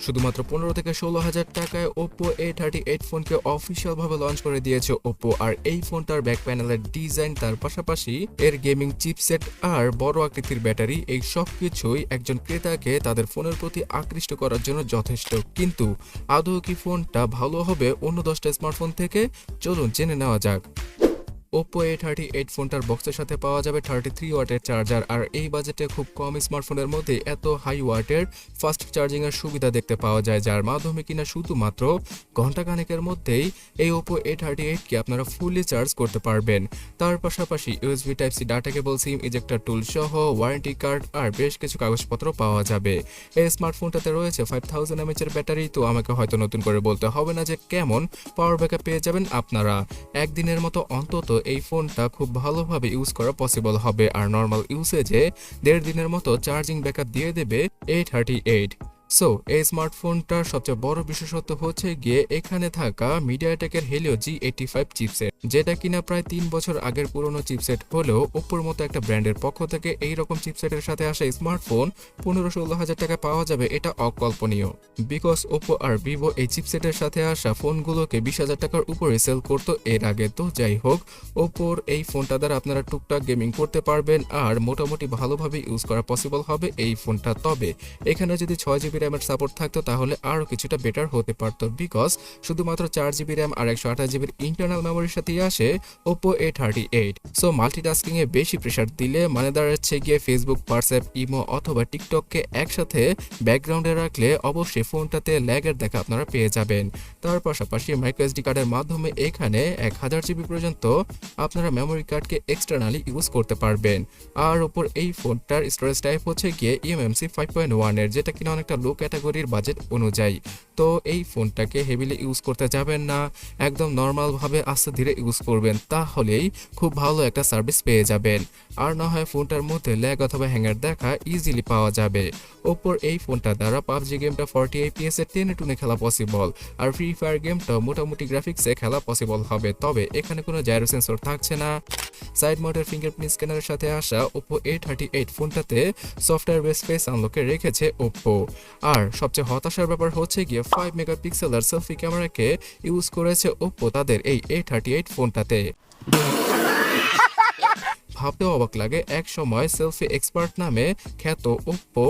শুধুমাত্র 15 থেকে 16,000 টাকায় Oppo A38 ফোনকে অফিসিয়াল ভাবে লঞ্চ করে দিয়েছে Oppo। আর এই ফোনটার ব্যাক প্যানেলের ডিজাইন, তার পাশাপাশি এর গেমিং চিপসেট আর বড় আকৃতির ব্যাটারি, এই সব কিছুই একজন ক্রেতাকে তাদের ফোনের প্রতি আকৃষ্ট করার জন্য যথেষ্ট। কিন্তু আদৌ কি ফোনটা ভালো হবে অন্য 10টা স্মার্টফোন থেকে? চলুন জেনে নেওয়া যাক। Oppo A38 ফোনটার বক্সের সাথে পাওয়া যাবে 33 ওয়াটের চার্জার। আর এই বাজেটে খুব কম স্মার্টফোনের মধ্যে এত হাই ওয়াটের ফাস্ট চার্জিং এর সুবিধা দেখতে পাওয়া যায়, যার মাধ্যমে কিনা শুধুমাত্র ঘন্টাখানেকের মধ্যেই এই Oppo A38 কে আপনারা ফুললি চার্জ করতে পারবেন। তার পাশাপাশি USB Type-C data cable, sim ejector tool সহ ওয়ারেন্টি কার্ড আর বেশ কিছু কাগজপত্র পাওয়া যাবে। এই স্মার্টফোনটাতে রয়েছে 5000 mAh এর ব্যাটারি। তো আমাকে হয়তো নতুন করে বলতে হবে না যে কেমন পাওয়ার ব্যাকআপ পেয়ে যাবেন আপনারা। একদিনের মতো অন্তত এই ফোনটা খুব ভালোভাবে ইউজ করা পসিবল হবে। আর নর্মাল ইউসেজে 1.5 দিনের মতো চার্জিং ব্যাকআপ দিয়ে দেবে A38। সো এই স্মার্টফোনটার সবচেয়ে বড় বিশেষত্ব হচ্ছে গিয়ে এখানে থাকা মিডিয়াটেকের হেলিও G85 চিপসেট, যেটা কিনা প্রায় 3 বছর আগের পুরনো চিপসেট হলেও Oppoর মতো একটা ব্র্যান্ডের পক্ষ থেকে এই রকম চিপসেটের সাথে আসা স্মার্টফোন 15-16 হাজার টাকা পাওয়া যাবে, এটা অকল্পনীয়। বিকজ Oppo আর vivo এই চিপসেটের সাথে আসা ফোনগুলোকে 20,000 টাকার উপরে সেল করতো এর আগে। তো যাই হোক, Oppoর এই ফোনটা দ্বারা আপনারা টুকটাক গেমিং করতে পারবেন আর মোটামুটি ভালোভাবে ইউজ করা পসিবল হবে এই ফোনটা। তবে এখানে যদি 6GB র্যামের সাপোর্ট থাকতো তাহলে আরো কিছুটা বেটার হতে পারতো, বিকজ শুধুমাত্র 4GB র্যাম আর 128GB ইন্টারনাল মেমোরির সাথে আসে Oppo A38। সো মাল্টিটাস্কিং এ বেশি প্রেসার দিলে মানে দাঁড়াচ্ছে গিয়ে ফেসবুক, হোয়াটসঅ্যাপ, ইমো অথবা টিকটককে একসাথে ব্যাকগ্রাউন্ডে রাখলে অবশ্যই ফোনটাতে ল্যাগের দেখা আপনারা পেয়ে যাবেন। তার পাশাপাশি মাইক্রোএসডি কার্ডের মাধ্যমে এখানে 1000GB পর্যন্ত আপনারা মেমোরি কার্ডকে এক্সটার্নালি ইউজ করতে পারবেন। আর ওপর এই ফোনটার স্টোরেজ টাইপ হচ্ছে গিয়ে eMMC 5.1 এর, যেটা কিনা অনেকটা লো ক্যাটাগরির বাজেট অনুযায়ী। তো এই ফোনটাকে হেভিলি ইউজ করতে যাবেন না, একদম নর্মাল ভাবে আস্তে ধীরে ইউজ করবেন, তাহলেই খুব ভালো একটা সার্ভিস পেয়ে যাবেন। আর না হয় ফোনটার মধ্যে ল্যাগ অথবা হ্যাঙ্গার দেখা ইজিলি পাওয়া যাবে। ওপর এই ফোনটা দ্বারা পাবজি গেমটা 40 FPS এ টেনে টুনে খেলা পসিবল, আর ফ্রি ফায়ার গেমটা মোটামুটি গ্রাফিক্সে খেলা পসিবল হবে। তবে এখানে কোনো জাইরো সেন্সর থাকছে না। সাইড মাউন্টের ফিঙ্গারপ্রিন্ট স্ক্যানারের সাথে আসা Oppo A38 ফোনটাতে সফটওয়্যার বেস ফেস আনলকে রেখেছে Oppo। আর সবচেয়ে হতাশার ব্যাপার হচ্ছে গিয়ে 5 মেগাপিক্সেলের সেলফি ক্যামেরাকে ইউজ করেছে Oppo তাদের এই A38 ফোনটাতে। ভাবতেও অবাক লাগে, এক সময় সেলফি এক্সপার্ট নামে খ্যাত Oppo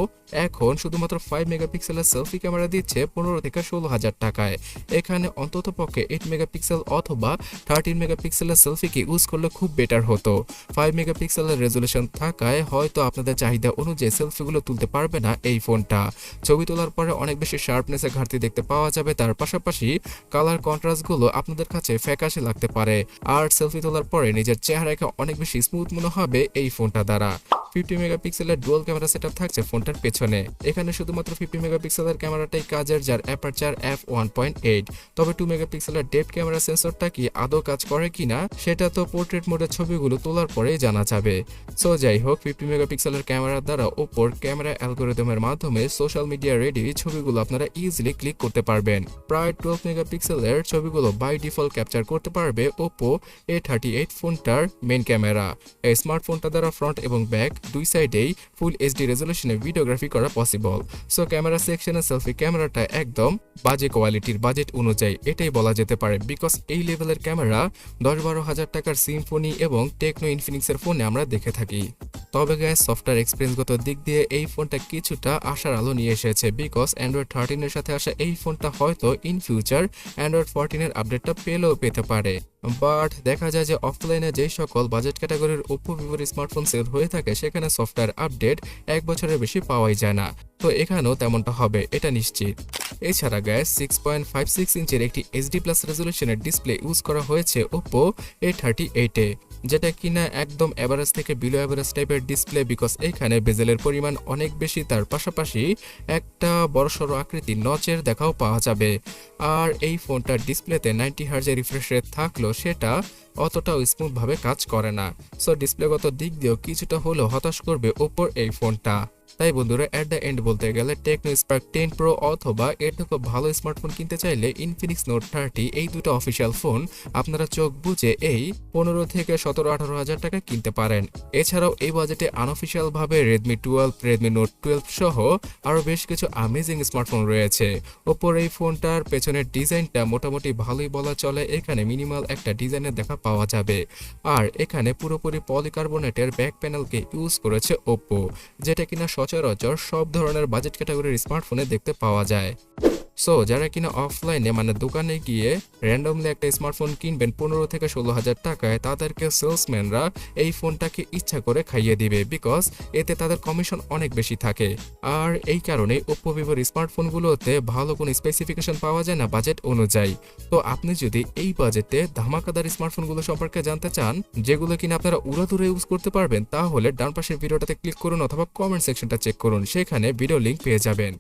এখন শুধুমাত্র 5 মেগাপিক্সেলের সেলফি ক্যামেরা দিচ্ছে 15 থেকে 16,000 টাকায়। এখানে অন্তত পক্ষে 8 মেগাপিক্সেল অথবা 13 মেগাপিক্সেলের সেলফিকে ইউজ করলে খুব বেটার হতো। 5 মেগাপিক্সেলের রেজুলেশন থাকায় হয়তো আপনাদের চাহিদা অনুযায়ী সেলফিগুলো তুলতে পারবে না এই ফোনটা। ছবি তোলার পরে অনেক বেশি শার্পনেসের ঘাটতি দেখতে পাওয়া যাবে। তার পাশাপাশি কালার কন্ট্রাস্টগুলো আপনাদের কাছে ফ্যাকাশে লাগতে পারে। আর সেলফি তোলার পরে নিজের চেহারাকে অনেক বেশি স্মুথ মনে হবে এই ফোনটা দ্বারা। 50 মেগাপিক্সেলের ডুয়াল ক্যামেরা সেটআপ থাকছে ফোনটার পেছনে। এখানে শুধুমাত্র 50 মেগাপিক্সেলের ক্যামেরাটাই কাজের, যার অ্যাপারচার f1.8। তবে 2 মেগাপিক্সেলের ডেপথ ক্যামেরা সেন্সরটা কি আদৌ কাজ করে কিনা সেটা তো পোর্ট্রেট মোডের ছবিগুলো তোলার পরেই জানা যাবে। সো যাই হোক, 50 মেগাপিক্সেলের ক্যামেরার দ্বারা ওপর ক্যামেরা অ্যালগোরিদমের মাধ্যমে সোশ্যাল মিডিয়া রেডি ছবিগুলো আপনারা ইজিলি ক্লিক করতে পারবেন। প্রায় 12 মেগাপিক্সেলের ছবিগুলো বাই ডিফল্ট ক্যাপচার করতে পারবে Oppo A38 ফোনটার মেইন ক্যামেরা। এই স্মার্টফোনটা দ্বারা ফ্রন্ট এবং ব্যাক দুই সাইডেই ফুল এইচডি রেজোলিউশনে ভিডিওগ্রাফি করা পসিবল। সো ক্যামেরা সেকশনে সেলফি ক্যামেরাটা একদম বাজে কোয়ালিটির, বাজেট অনুযায়ী এটাই বলা যেতে পারে। বিকজ এই লেভেলের ক্যামেরা 10-12 হাজার টাকার সিম্ফনি এবং টেকনো ইনফিনিক্সের ফোনে আমরা দেখে থাকি। তবে গাইস, সফটওয়্যার এক্সপিরিয়েন্সগত দিক দিয়ে এই ফোনটা কিছুটা আশার আলো নিয়ে এসেছে। বিকজ অ্যান্ড্রয়েড 13 এর সাথে আসা এই ফোনটা হয়তো ইন ফিউচার অ্যান্ড্রয়েড 14 এর আপডেটটা পেতে পারে। বাট দেখা যায় যে অফলাইনে যেই সকল বাজেট ক্যাটাগরির Oppo Vivoর স্মার্টফোন সেল হয়ে থাকে সেখানে সফটওয়্যার আপডেট 1 বছরের বেশি পাওয়াই যায় না। তো এখানেও তেমনটা হবে এটা নিশ্চিত। এছাড়া গাইস, 6.56 ইঞ্চের একটি HD+ রেজোলিউশনের ডিসপ্লে ইউজ করা হয়েছে Oppo A38 এ, যেটা কিনা একদম এভারেজ থেকে বিলো এভারেজ টাইপের ডিসপ্লে। বিকজ এখানে বেজেলের পরিমাণ অনেক বেশি, তার পাশাপাশি একটা বড়সড় আকৃতির নচের দেখাও পাওয়া যাবে। আর এই ফোনটার ডিসপ্লেতে 90 হার্জের রিফ্রেশ রেট থাকলেও সেটা অতটাও স্মুথ ভাবে কাজ করে না। সো ডিসপ্লেগত দিক দিয়েও কিছুটা হলেও হতাশ করবে Oppoর এই ফোনটা। তাই বন্ধুরা এট দ্য এন্ড বলতে গেলে টেকনো স্পার্ক 10 প্রো অথবা এর থেকে ভালো স্মার্টফোন কিনতে চাইলে ইনফিনিক্স নোট 30 এই দুটো অফিসিয়াল ফোন আপনারা চোখ বুঝে এই 15 থেকে 17-18 হাজার টাকা কিনতে পারেন। এছাড়াও এই বাজেটে আনঅফিসিয়াল ভাবে রেডমি 12, রেডমি নোট 12 সহ আরো বেশ কিছু অ্যামেজিং স্মার্টফোন রয়েছে। ওপোর এই ফোনটার পেছনের ডিজাইনটা মোটামুটি ভালোই বলা চলে, এখানে মিনিমাল একটা ডিজাইনের দেখা পাওয়া যাবে। আর এখানে পুরোপুরি পলিকার্বনেটের ব্যাক প্যানেলকে ইউজ করেছে ওপো, যেটা কিনা সচরাচর সব ধরনের বাজেট ক্যাটাগরির স্মার্টফোনে দেখতে পাওয়া যায়। সো যারা কিনা অফলাইনে মানে দোকানে গিয়ে র্যান্ডমলি একটা স্মার্টফোন কিনবেন 15 থেকে 16 হাজার টাকায়, তাদেরকে সেলসম্যানরা এই ফোনটাকে ইচ্ছা করে খাইয়ে দিবে, বিকজ এতে তাদের কমিশন অনেক বেশি থাকে। আর এই কারণে ওপো ভিভোর স্মার্টফোনগুলোতে ভালো কোনো স্পেসিফিকেশন পাওয়া যায় না বাজেট অনুযায়ী। তো আপনি যদি এই বাজেটে ধামাকাদার স্মার্টফোনগুলো সম্পর্কে জানতে চান, যেগুলো কিনা আপনারা উড়াধুরে ইউজ করতে পারবেন, তাহলে ডান পাশের ভিডিওটাতে ক্লিক করুন অথবা কমেন্ট সেকশনটা চেক করুন, সেখানে ভিডিও লিঙ্ক পেয়ে যাবেন।